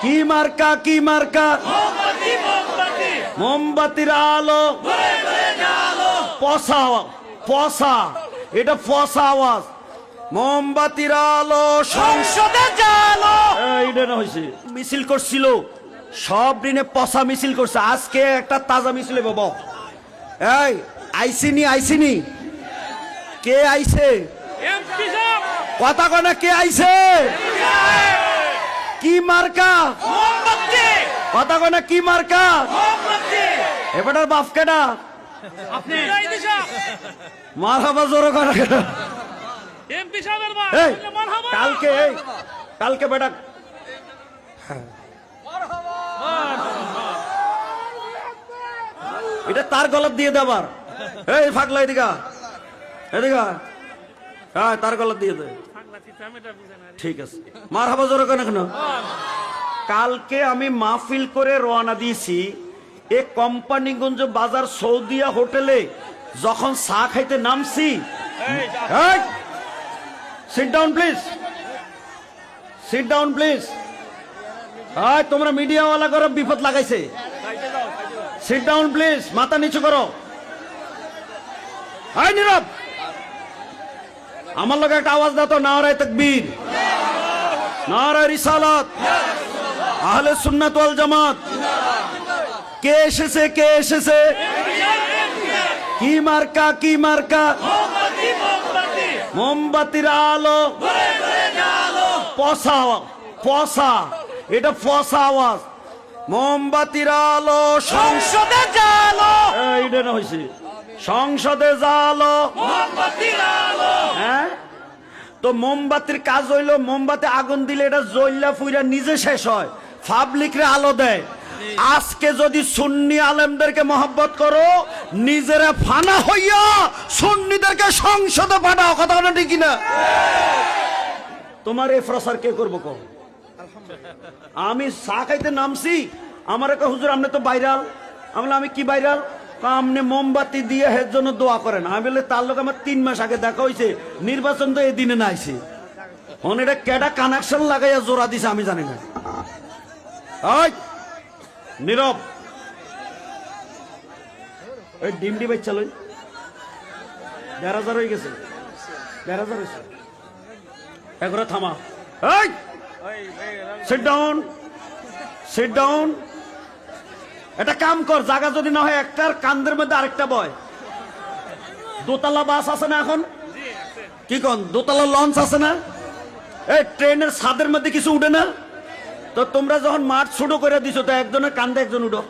কি মার্কা কি মার্কা মোমবাতির আলো পসা পসা এটা পসা আওয়াজ মোমবাতির আলো সংসদে জালো এইটা না হয়েছে মিছিল করছিল সব দিনে পসা মিছিল করছে আজকে একটা তাজা মিছিল বাবা এই আইসিনি আইসিনি কে আইছে কথা কনা কে আইছে কি মার্কা কথা কনা কি মার্কা এবারে বাপ কেডা মারহাবা জোরে করা কালকে কালকে বেটা এটা তার গলাত দিয়ে দেবার এই ফাগলা এদিকা এদিকা হ্যাঁ তার গলাত দিয়ে দে ঠিক আছে মারহাবা জোরে কেন কেন কালকে আমি মাহফিল করে রওনা দিয়েছি এ কোম্পানিগঞ্জ বাজার সৌদিয়া হোটেলে যখন চা খাইতে নামছি sit down please sit down please হ্যাঁ তোমরা মিডিয়াওয়ালা করো বিপদ লাগাইছে সিট ডাউন প্লিজ মাথা নিচু করো হাই নীরব আমার লোক একটা আওয়াজ দাও তো নারায়ে তাকবীর নারায়ে রিসালাত আহলে সুন্নাত ওয়াল জামাত কে এসেছে কে এসেছে কি মার্কা কি মার্কা মোমবাতির আলো পসা পসা এটা পসা আওয়াজ মোমবাতির আলো সংসদে জালো এইটা না হয়েছে সংসদে জালো হ্যাঁ তো মোমবাতির কাজ হইলো মোমবাতি আগুন দিলে এটা জ্বললা ফুইরা নিজে শেষ হয় পাবলিকরে আলো দেয় আজকে যদি সুন্নি আলেমদেরকে মহব্বত করো নিজেরা ফানা হইয়া সুন্নিদেরকে সংসদে পাঠাও কথা বলে ঠিক না তোমার এই প্রচার কে করবো কো আমি চা খাইতে নামছি আমার একটা হুজুর আপনি তো ভাইরাল আমি কি ভাইরাল আপনি মোমবাতি দিয়ে এর জন্য দোয়া করেন আমি বলে তার লোক আমার 3 মাস আগে দেখা হয়েছে নির্বাচন তো এই দিনে না আইছে এটা কেডা কানেকশন লাগাইয়া জোড়া দিছে আমি জানি না নীরব ওই ডিমডি বাচ্চা লই 11,000 হয়ে গেছে 11,000 হয়েছে একবার থামা সিট ডাউন সিট ডাউন এটা কাম কর জায়গা যদি না হয় একটার কান্দের মধ্যে আরেকটা বয় দোতলা বাস আছে না এখন কি কোন দোতলা লঞ্চ আছে না এই ট্রেনের ছাদের মধ্যে কিছু উঠে না তো তোমরা যখন মাঠ ছোট করে দিছো তো একজনের কান্দে একজন উঠো